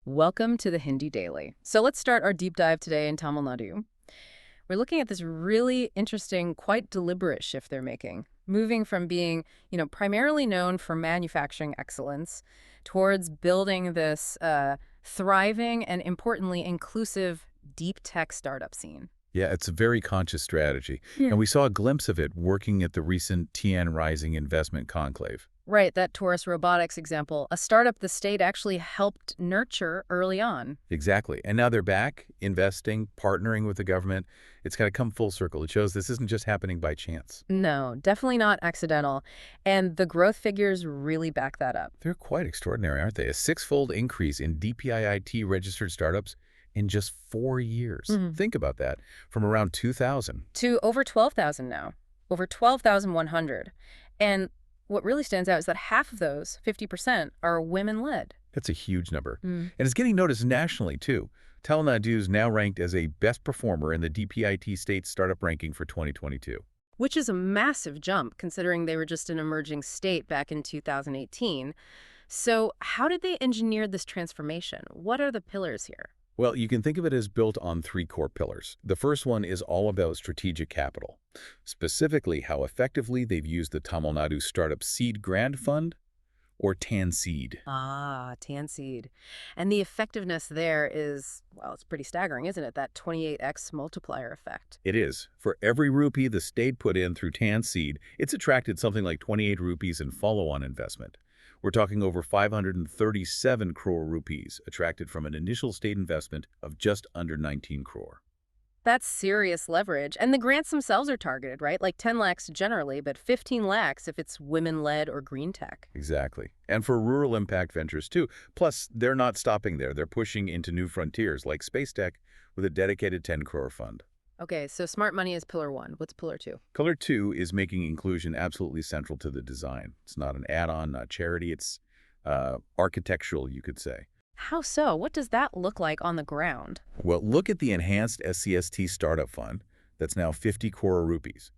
Welcome to the Hindi Daily. So let's start our deep dive today in Tamil Nadu. We're looking at this really interesting, quite deliberate shift they're making, moving from being, primarily known for manufacturing excellence towards building this thriving and, importantly, inclusive deep tech startup scene. Yeah, it's a very conscious strategy. Yeah. And we saw a glimpse of it working at the recent TN Rising Investment Conclave. Right, that Taurus Robotics example, a startup the state actually helped nurture early on. Exactly. And now they're back, investing, partnering with the government. It's kind of come full circle. It shows this isn't just happening by chance. No, definitely not accidental. And the growth figures really back that up. They're quite extraordinary, aren't they? A six-fold increase in DPIIT-registered startups in just 4 years. Think about that, from around 2,000. To over 12,000 now, over 12,100. And what really stands out is that half of those, 50%, are women-led. That's a huge number. And it's getting noticed nationally, too. Tamil Nadu is now ranked as a best performer in the DPIT State Startup Ranking for 2022. Which is a massive jump, considering they were just an emerging state back in 2018. So how did they engineer this transformation? What are the pillars here? Well, you can think of it as built on 3 core pillars. The first one is all about strategic capital, specifically how effectively they've used the Tamil Nadu Startup Seed Grant Fund, or TANSEED. Ah, TANSEED. And the effectiveness there is, well, it's pretty staggering, isn't it? That 28x multiplier effect. It is. For every rupee the state put in through TANSEED, it's attracted something like 28 rupees in follow-on investment. We're talking over 537 crore rupees attracted from an initial state investment of just under 19 crore. That's serious leverage. And the grants themselves are targeted, right? Like 10 lakhs generally, but 15 lakhs if it's women-led or green tech. Exactly. And for rural impact ventures, too. Plus, they're not stopping there. They're pushing into new frontiers like space tech with a dedicated 10 crore fund. Okay, so smart money is pillar 1. What's pillar 2? Pillar 2 is making inclusion absolutely central to the design. It's not an add-on, not charity. It's architectural, you could say. How so? What does that look like on the ground? Well, look at the Enhanced SCST Startup Fund that's now 50 crore rupees.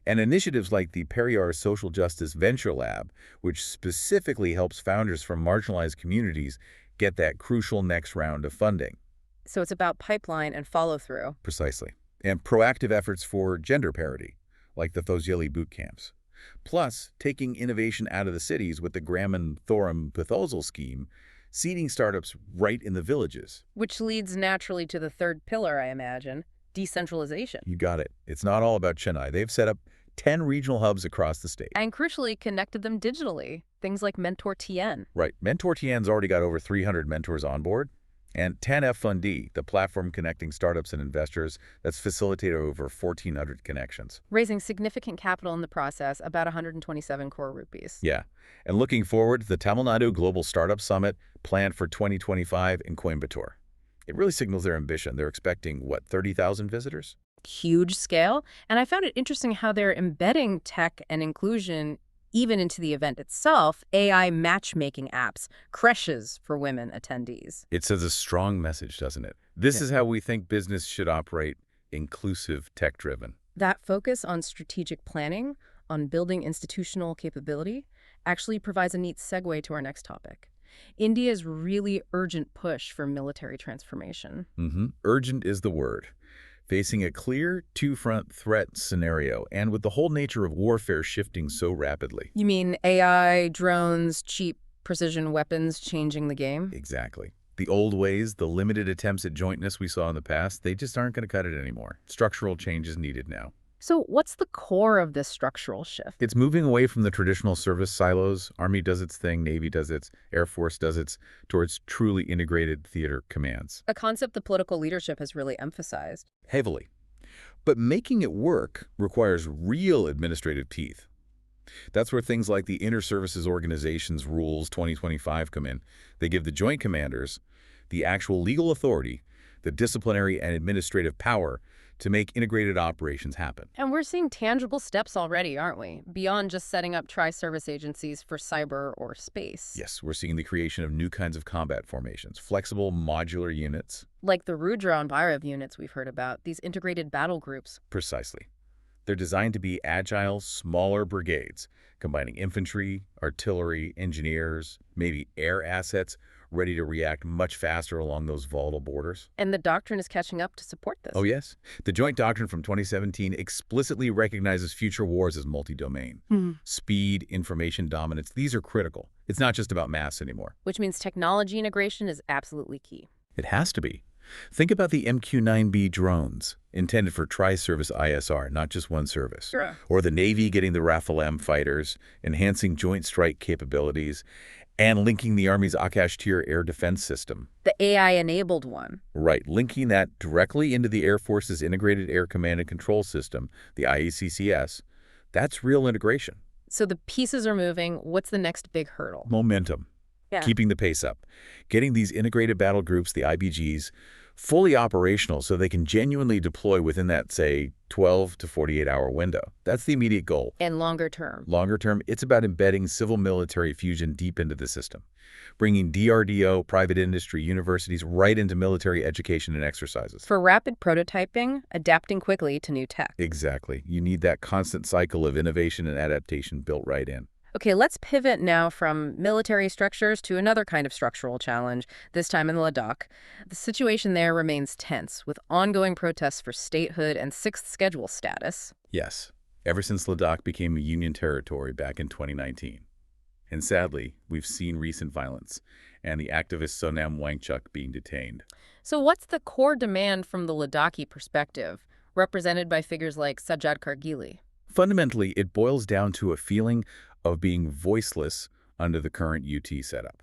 And initiatives like the Periyar Social Justice Venture Lab, which specifically helps founders from marginalized communities get that crucial next round of funding. So it's about pipeline and follow-through. Precisely. And proactive efforts for gender parity, like the Thoshili boot camps. Plus, taking innovation out of the cities with the Gramin Thorum Puthosal scheme, seeding startups right in the villages. Which leads naturally to the third pillar, I imagine, decentralization. You got it. It's not all about Chennai. They've set up 10 regional hubs across the state. And crucially connected them digitally. Things like Mentor TN. Right. Mentor TN's already got over 300 mentors on board. And 10F Fundee, the platform connecting startups and investors, that's facilitated over 1,400 connections. Raising significant capital in the process, about 127 crore rupees. Yeah. And looking forward, the Tamil Nadu Global Startup Summit planned for 2025 in Coimbatore. It really signals their ambition. They're expecting, 30,000 visitors? Huge scale. And I found it interesting how they're embedding tech and inclusion even into the event itself, AI matchmaking apps, creches for women attendees. It says a strong message, doesn't it? This is how we think business should operate, inclusive, tech-driven. That focus on strategic planning, on building institutional capability, actually provides a neat segue to our next topic. India's really urgent push for military transformation. Urgent is the word. Facing a clear two-front threat scenario, and with the whole nature of warfare shifting so rapidly. You mean AI, drones, cheap precision weapons changing the game? Exactly. The old ways, the limited attempts at jointness we saw in the past, they just aren't going to cut it anymore. Structural change is needed now. So what's the core of this structural shift? It's moving away from the traditional service silos. Army does its thing, Navy does its, Air Force does its, towards truly integrated theater commands. A concept the political leadership has really emphasized. Heavily. But making it work requires real administrative teeth. That's where things like the Inter-Services Organization's Rules 2025 come in. They give the Joint Commanders the actual legal authority, the disciplinary and administrative power to make integrated operations happen. And we're seeing tangible steps already, aren't we? Beyond just setting up tri-service agencies for cyber or space. Yes, we're seeing the creation of new kinds of combat formations, flexible modular units. Like the Rudra and Bhairav units we've heard about, these integrated battle groups. Precisely. They're designed to be agile, smaller brigades, combining infantry, artillery, engineers, maybe air assets, ready to react much faster along those volatile borders. And the doctrine is catching up to support this. Oh, yes. The Joint Doctrine from 2017 explicitly recognizes future wars as multi-domain. Speed, information dominance, these are critical. It's not just about mass anymore. Which means technology integration is absolutely key. It has to be. Think about the MQ-9B drones, intended for tri-service ISR, not just one service. Sure. Or the Navy getting the Rafale fighters, enhancing joint strike capabilities, and linking the Army's Akash-tier air defense system. The AI-enabled one. Right, linking that directly into the Air Force's Integrated Air Command and Control System, the IACCS. That's real integration. So the pieces are moving. What's the next big hurdle? Momentum. Yeah. Keeping the pace up. Getting these integrated battle groups, the IBGs, fully operational so they can genuinely deploy within that, say, 12 to 48-hour window. That's the immediate goal. And longer term. Longer term, it's about embedding civil-military fusion deep into the system, bringing DRDO, private industry, universities right into military education and exercises. For rapid prototyping, adapting quickly to new tech. Exactly. You need that constant cycle of innovation and adaptation built right in. Okay, let's pivot now from military structures to another kind of structural challenge, this time in Ladakh. The situation there remains tense, with ongoing protests for statehood and sixth schedule status. Yes, ever since Ladakh became a Union territory back in 2019. And sadly, we've seen recent violence and the activist Sonam Wangchuk being detained. So what's the core demand from the Ladakhi perspective, represented by figures like Sajjad Kargili? Fundamentally, it boils down to a feeling of being voiceless under the current UT setup.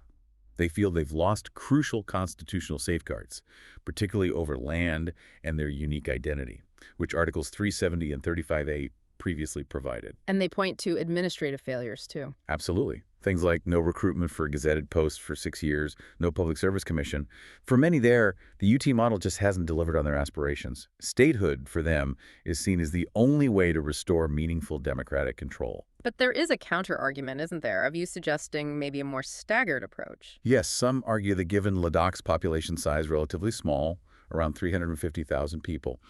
They feel they've lost crucial constitutional safeguards, particularly over land and their unique identity, which Articles 370 and 35A previously provided. And they point to administrative failures, too. Absolutely. Things like no recruitment for gazetted posts for 6 years, no public service commission. For many there, the UT model just hasn't delivered on their aspirations. Statehood, for them, is seen as the only way to restore meaningful democratic control. But there is a counter-argument, isn't there, of you suggesting maybe a more staggered approach? Yes, some argue that given Ladakh's population size relatively small, around 350,000 people,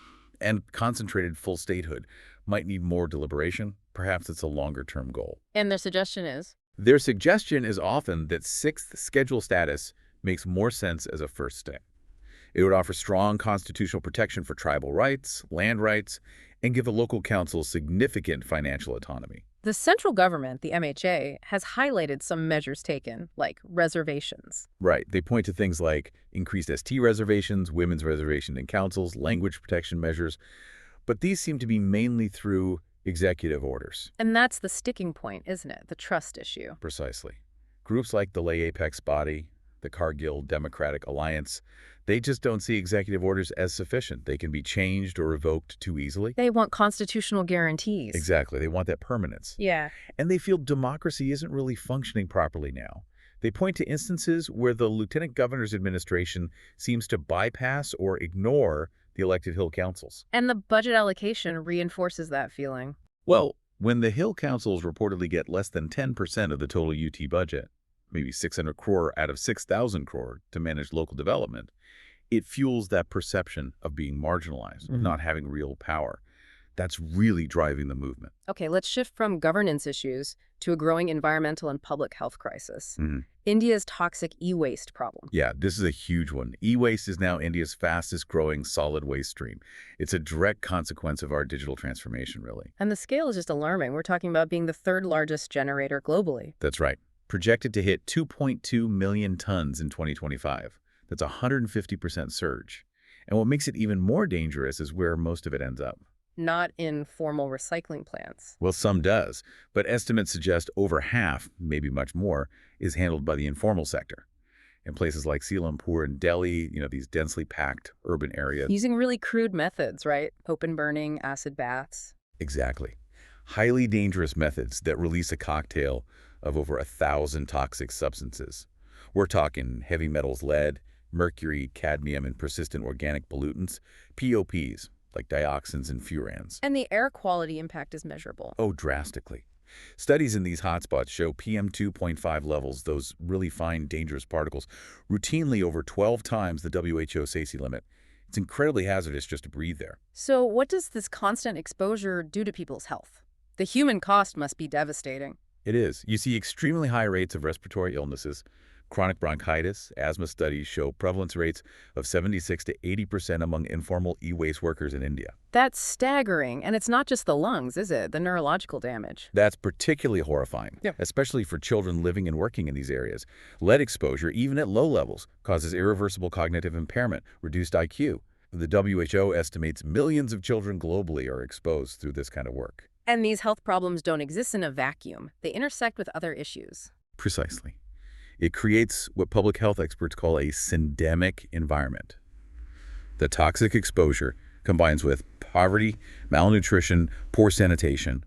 and concentrated full statehood, might need more deliberation. Perhaps it's a longer-term goal. And their suggestion is? Their suggestion is often that sixth schedule status makes more sense as a first step. It would offer strong constitutional protection for tribal rights, land rights, and give the local council significant financial autonomy. The central government, the MHA, has highlighted some measures taken, like reservations. Right. They point to things like increased ST reservations, women's reservation in councils, language protection measures, but these seem to be mainly through executive orders. And that's the sticking point, isn't it? The trust issue. Precisely. Groups like the Lay Apex Body, the Cargill Democratic Alliance, they just don't see executive orders as sufficient. They can be changed or revoked too easily. They want constitutional guarantees. Exactly. They want that permanence. Yeah. And they feel democracy isn't really functioning properly now. They point to instances where the Lieutenant Governor's administration seems to bypass or ignore the elected Hill councils. And the budget allocation reinforces that feeling. Well, when the Hill councils reportedly get less than 10% of the total UT budget, maybe 600 crore out of 6,000 crore to manage local development, it fuels that perception of being marginalized, of not having real power. That's really driving the movement. Okay, let's shift from governance issues to a growing environmental and public health crisis. India's toxic e-waste problem. Yeah, this is a huge one. E-waste is now India's fastest growing solid waste stream. It's a direct consequence of our digital transformation, really. And the scale is just alarming. We're talking about being the third largest generator globally. That's right. Projected to hit 2.2 million tons in 2025. That's a 150% surge. And what makes it even more dangerous is where most of it ends up. Not in formal recycling plants. Well, some does, but estimates suggest over half, maybe much more, is handled by the informal sector. In places like Selampur and Delhi, these densely packed urban areas. Using really crude methods, right? Open burning, acid baths. Exactly. Highly dangerous methods that release a cocktail of over 1,000 toxic substances. We're talking heavy metals, lead, mercury, cadmium, and persistent organic pollutants, POPs, like dioxins and furans. And the air quality impact is measurable. Oh, drastically. Studies in these hotspots show PM2.5 levels, those really fine, dangerous particles, routinely over 12 times the WHO safety limit. It's incredibly hazardous just to breathe there. So what does this constant exposure do to people's health? The human cost must be devastating. It is. You see extremely high rates of respiratory illnesses, Chronic bronchitis, asthma studies show prevalence rates of 76 to 80% among informal e-waste workers in India. That's staggering. And it's not just the lungs, is it? The neurological damage. That's particularly horrifying, Yeah. especially for children living and working in these areas. Lead exposure, even at low levels, causes irreversible cognitive impairment, reduced IQ. The WHO estimates millions of children globally are exposed through this kind of work. And these health problems don't exist in a vacuum. They intersect with other issues. Precisely. It creates what public health experts call a syndemic environment. The toxic exposure combines with poverty, malnutrition, poor sanitation,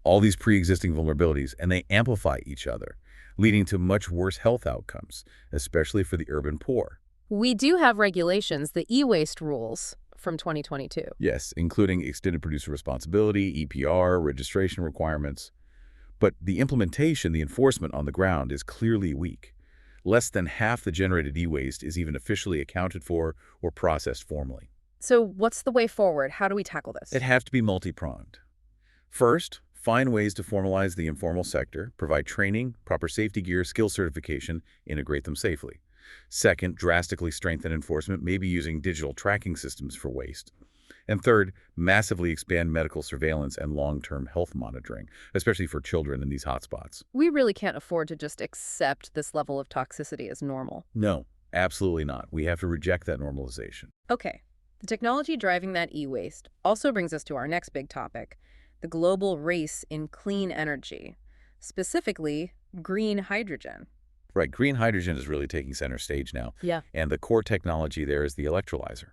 all these pre-existing vulnerabilities, and they amplify each other, leading to much worse health outcomes, especially for the urban poor. We do have regulations, the e-waste rules from 2022. Yes, including extended producer responsibility, EPR, registration requirements. But the implementation, the enforcement on the ground is clearly weak. Less than half the generated e-waste is even officially accounted for or processed formally. So what's the way forward? How do we tackle this? It has to be multi-pronged. First, find ways to formalize the informal sector, provide training, proper safety gear, skill certification, integrate them safely. Second, drastically strengthen enforcement, maybe using digital tracking systems for waste. And third, massively expand medical surveillance and long-term health monitoring, especially for children in these hotspots. We really can't afford to just accept this level of toxicity as normal. No, absolutely not. We have to reject that normalization. Okay, the technology driving that e-waste also brings us to our next big topic, the global race in clean energy, specifically green hydrogen. Right, green hydrogen is really taking center stage now. Yeah. And the core technology there is the electrolyzer.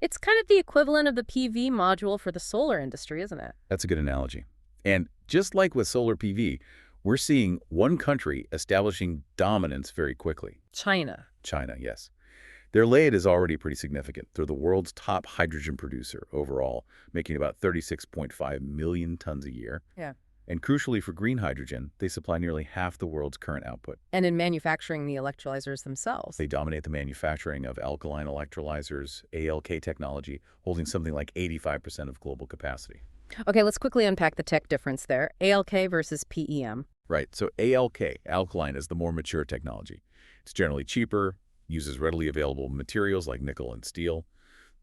It's kind of the equivalent of the PV module for the solar industry, isn't it? That's a good analogy. And just like with solar PV, we're seeing one country establishing dominance very quickly. China. China, yes. Their lead is already pretty significant. They're the world's top hydrogen producer overall, making about 36.5 million tons a year. Yeah. And crucially for green hydrogen, they supply nearly half the world's current output. And in manufacturing the electrolyzers themselves. They dominate the manufacturing of alkaline electrolyzers, ALK technology, holding something like 85% of global capacity. Okay, let's quickly unpack the tech difference there. ALK versus PEM. Right, so ALK, alkaline, is the more mature technology. It's generally cheaper, uses readily available materials like nickel and steel,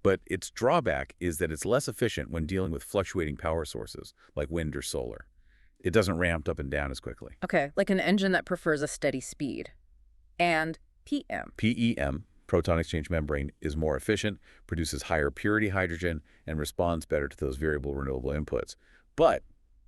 but its drawback is that it's less efficient when dealing with fluctuating power sources like wind or solar. It doesn't ramp up and down as quickly. Okay, like an engine that prefers a steady speed. And PM. PEM, proton exchange membrane, is more efficient, produces higher purity hydrogen, and responds better to those variable renewable inputs. But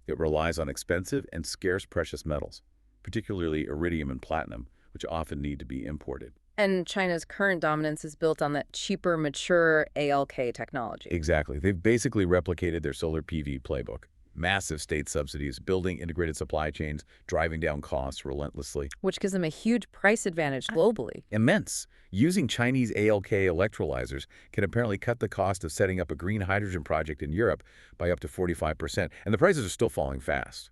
it relies on expensive and scarce precious metals, particularly iridium and platinum, which often need to be imported. And China's current dominance is built on that cheaper, mature ALK technology. Exactly. They've basically replicated their solar PV playbook. Massive state subsidies, building integrated supply chains, driving down costs relentlessly. Which gives them a huge price advantage globally. Immense. Using Chinese ALK electrolyzers can apparently cut the cost of setting up a green hydrogen project in Europe by up to 45%, and the prices are still falling fast.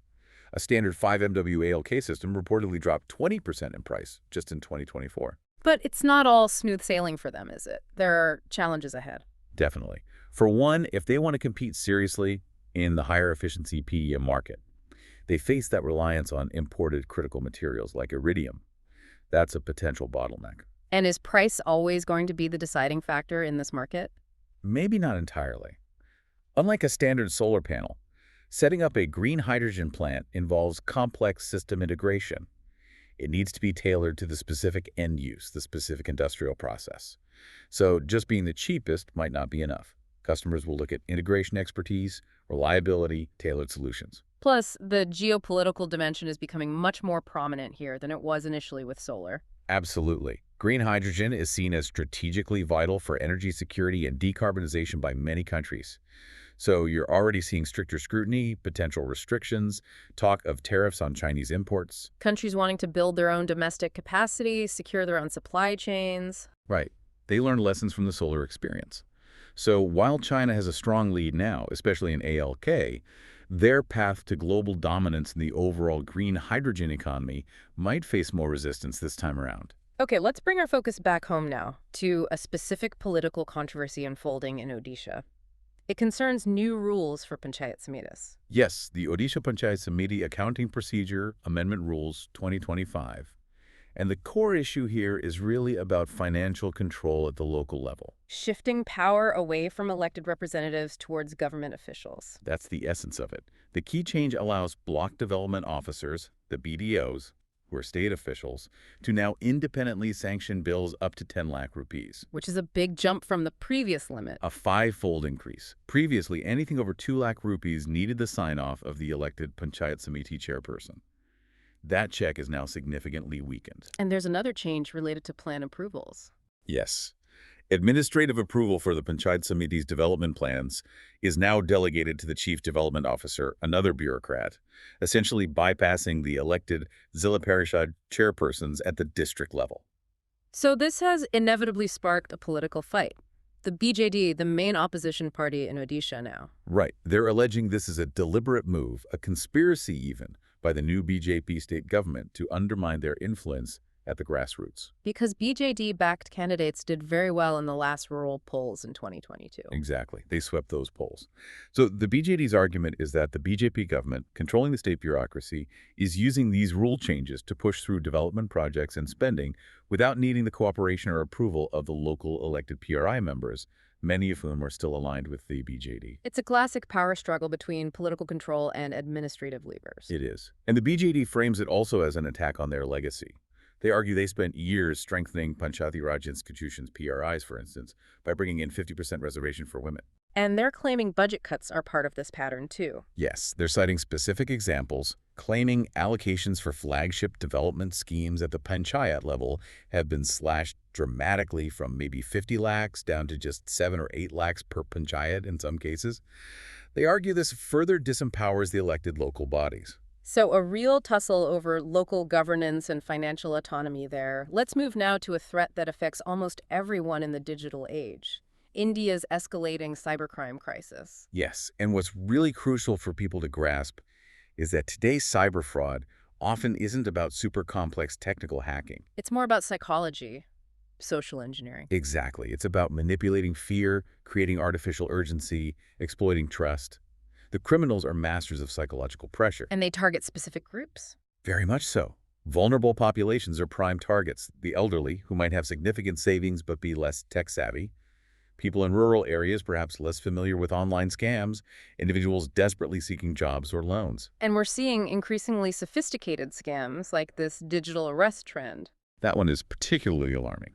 A standard 5 MW ALK system reportedly dropped 20% in price just in 2024. But it's not all smooth sailing for them, is it? There are challenges ahead. Definitely. For one, if they want to compete seriously in the higher efficiency PEM market, they face that reliance on imported critical materials like iridium. That's a potential bottleneck. And is price always going to be the deciding factor in this market? Maybe not entirely. Unlike a standard solar panel, setting up a green hydrogen plant involves complex system integration. It needs to be tailored to the specific end use, the specific industrial process. So just being the cheapest might not be enough. Customers will look at integration expertise, reliability, tailored solutions. Plus, the geopolitical dimension is becoming much more prominent here than it was initially with solar. Absolutely. Green hydrogen is seen as strategically vital for energy security and decarbonization by many countries. So you're already seeing stricter scrutiny, potential restrictions, talk of tariffs on Chinese imports. Countries wanting to build their own domestic capacity, secure their own supply chains. Right. They learned lessons from the solar experience. So while China has a strong lead now, especially in ALK, their path to global dominance in the overall green hydrogen economy might face more resistance this time around. Okay, let's bring our focus back home now to a specific political controversy unfolding in Odisha. It concerns new rules for Panchayat Samitis. Yes, the Odisha Panchayat Samiti Accounting Procedure Amendment Rules 2025. And the core issue here is really about financial control at the local level. Shifting power away from elected representatives towards government officials. That's the essence of it. The key change allows block development officers, the BDOs, who are state officials, to now independently sanction bills up to 10 lakh rupees. Which is a big jump from the previous limit. A five-fold increase. Previously, anything over 2 lakh rupees needed the sign-off of the elected Panchayat Samiti chairperson. That check is now significantly weakened. And there's another change related to plan approvals. Yes. Administrative approval for the Panchayat Samiti's development plans is now delegated to the Chief Development Officer, another bureaucrat, essentially bypassing the elected Zilla Parishad chairpersons at the district level. So this has inevitably sparked a political fight. The BJD, the main opposition party in Odisha now. Right. They're alleging this is a deliberate move, a conspiracy even, by the new BJP state government to undermine their influence at the grassroots. Because BJD-backed candidates did very well in the last rural polls in 2022. Exactly. They swept those polls. So the BJD's argument is that the BJP government, controlling the state bureaucracy, is using these rule changes to push through development projects and spending without needing the cooperation or approval of the local elected PRI members, many of whom are still aligned with the BJD. It's a classic power struggle between political control and administrative levers. It is. And the BJD frames it also as an attack on their legacy. They argue they spent years strengthening Panchayati Raj institutions, PRIs, for instance, by bringing in 50% reservation for women. And they're claiming budget cuts are part of this pattern, too. Yes, they're citing specific examples, claiming allocations for flagship development schemes at the Panchayat level have been slashed dramatically from maybe 50 lakhs down to just 7 or 8 lakhs per Panchayat in some cases. They argue this further disempowers the elected local bodies. So a real tussle over local governance and financial autonomy there. Let's move now to a threat that affects almost everyone in the digital age. India's escalating cybercrime crisis. Yes, and what's really crucial for people to grasp is that today's cyber fraud often isn't about super complex technical hacking. It's more about psychology, social engineering. Exactly. It's about manipulating fear, creating artificial urgency, exploiting trust. The criminals are masters of psychological pressure. And they target specific groups. Very much so. Vulnerable populations are prime targets. The elderly, who might have significant savings but be less tech-savvy. People in rural areas perhaps less familiar with online scams. Individuals desperately seeking jobs or loans. And we're seeing increasingly sophisticated scams like this digital arrest trend. That one is particularly alarming.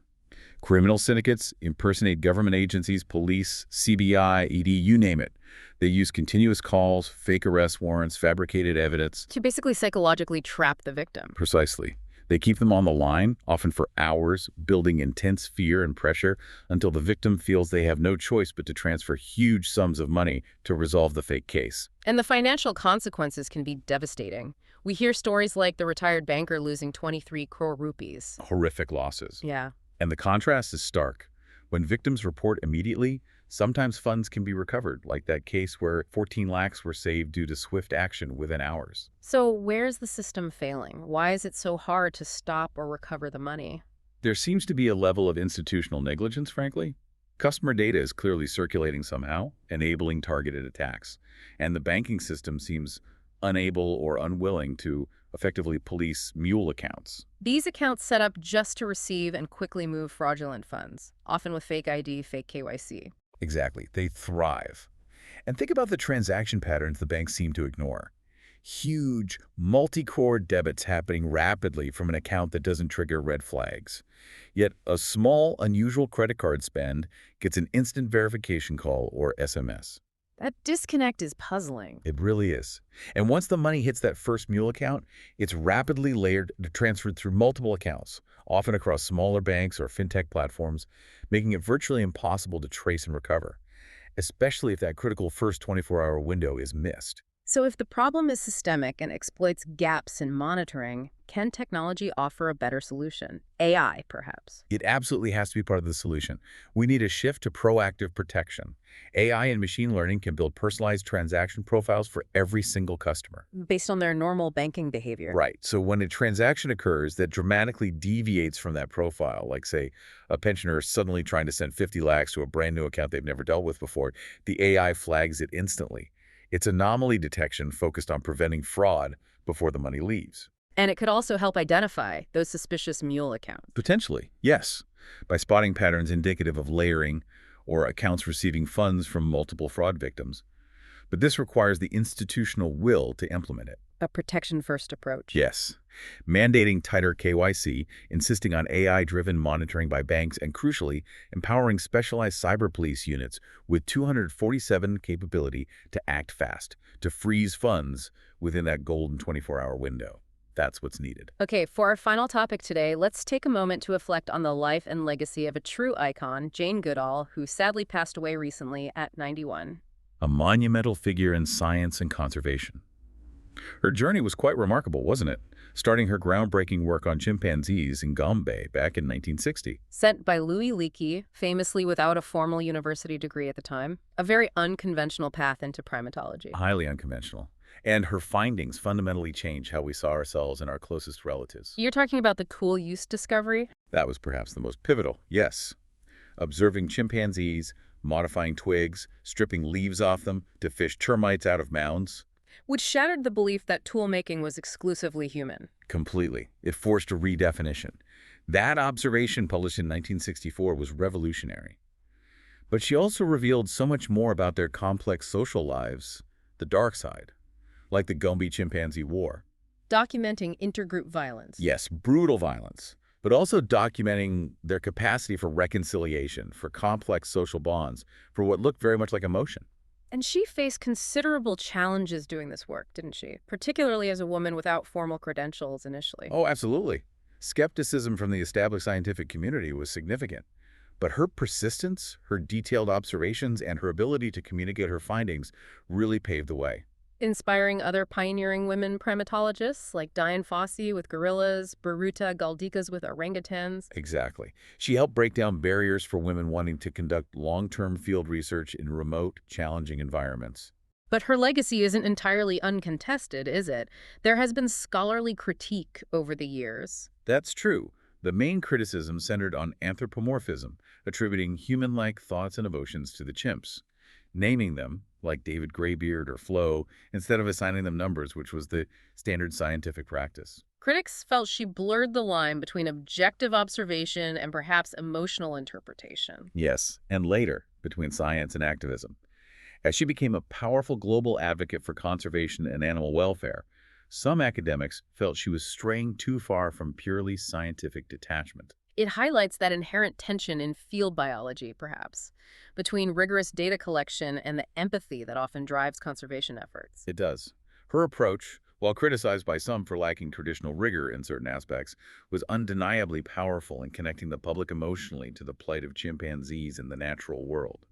Criminal syndicates impersonate government agencies, police, CBI, ED, you name it. They use continuous calls, fake arrest warrants, fabricated evidence. To basically psychologically trap the victim. Precisely. They keep them on the line, often for hours, building intense fear and pressure until the victim feels they have no choice but to transfer huge sums of money to resolve the fake case. And the financial consequences can be devastating. We hear stories like the retired banker losing 23 crore rupees. Horrific losses. Yeah. And the contrast is stark. When victims report immediately, sometimes funds can be recovered, like that case where 14 lakhs were saved due to swift action within hours. So where's the system failing? Why is it so hard to stop or recover the money? There seems to be a level of institutional negligence, frankly. Customer data is clearly circulating somehow, enabling targeted attacks. And the banking system seems unable or unwilling to effectively police mule accounts. These accounts set up just to receive and quickly move fraudulent funds, often with fake ID, fake KYC. Exactly. They thrive. And think about the transaction patterns the banks seem to ignore. Huge, multi-core debits happening rapidly from an account that doesn't trigger red flags. Yet a small, unusual credit card spend gets an instant verification call or SMS. That disconnect is puzzling. It really is. And once the money hits that first mule account, it's rapidly transferred through multiple accounts, often across smaller banks or fintech platforms, making it virtually impossible to trace and recover, especially if that critical first 24-hour window is missed. So if the problem is systemic and exploits gaps in monitoring, can technology offer a better solution? AI, perhaps? It absolutely has to be part of the solution. We need a shift to proactive protection. AI and machine learning can build personalized transaction profiles for every single customer. Based on their normal banking behavior. Right. So when a transaction occurs that dramatically deviates from that profile, like, say, a pensioner suddenly trying to send 50 lakhs to a brand new account they've never dealt with before, the AI flags it instantly. It's anomaly detection focused on preventing fraud before the money leaves. And it could also help identify those suspicious mule accounts. Potentially, yes, by spotting patterns indicative of layering or accounts receiving funds from multiple fraud victims. But this requires the institutional will to implement it. A protection-first approach. Yes. Mandating tighter KYC, insisting on AI-driven monitoring by banks, and crucially, empowering specialized cyber police units with 247 capability to act fast, to freeze funds within that golden 24-hour window. That's what's needed. Okay, for our final topic today, let's take a moment to reflect on the life and legacy of a true icon, Jane Goodall, who sadly passed away recently at 91. A monumental figure in science and conservation. Her journey was quite remarkable, wasn't it? Starting her groundbreaking work on chimpanzees in Gombe back in 1960. Sent by Louis Leakey, famously without a formal university degree at the time, a very unconventional path into primatology. Highly unconventional. And her findings fundamentally changed how we saw ourselves and our closest relatives. You're talking about the cool use discovery? That was perhaps the most pivotal, yes. Observing chimpanzees, modifying twigs, stripping leaves off them to fish termites out of mounds. Which shattered the belief that tool-making was exclusively human. Completely. It forced a redefinition. That observation, published in 1964, was revolutionary. But she also revealed so much more about their complex social lives, the dark side, like the Gombe chimpanzee war. Documenting intergroup violence. Yes, brutal violence, but also documenting their capacity for reconciliation, for complex social bonds, for what looked very much like emotion. And she faced considerable challenges doing this work, didn't she? Particularly as a woman without formal credentials initially. Oh, absolutely. Skepticism from the established scientific community was significant. But her persistence, her detailed observations, and her ability to communicate her findings really paved the way. Inspiring other pioneering women primatologists like Diane Fossey with gorillas, Baruta Galdikas with orangutans. Exactly. She helped break down barriers for women wanting to conduct long-term field research in remote, challenging environments. But her legacy isn't entirely uncontested, is it? There has been scholarly critique over the years. That's true. The main criticism centered on anthropomorphism, attributing human-like thoughts and emotions to the chimps, naming them, like David Graybeard or Flo, instead of assigning them numbers, which was the standard scientific practice. Critics felt she blurred the line between objective observation and perhaps emotional interpretation. Yes, and later, between science and activism. As she became a powerful global advocate for conservation and animal welfare, some academics felt she was straying too far from purely scientific detachment. It highlights that inherent tension in field biology, perhaps, between rigorous data collection and the empathy that often drives conservation efforts. It does. Her approach, while criticized by some for lacking traditional rigor in certain aspects, was undeniably powerful in connecting the public emotionally to the plight of chimpanzees in the natural world.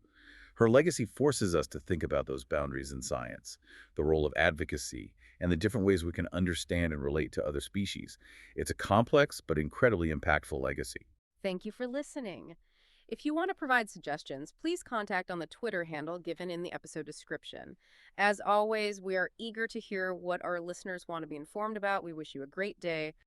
Her legacy forces us to think about those boundaries in science, the role of advocacy, and the different ways we can understand and relate to other species. It's a complex but incredibly impactful legacy. Thank you for listening. If you want to provide suggestions, please contact on the Twitter handle given in the episode description. As always, we are eager to hear what our listeners want to be informed about. We wish you a great day.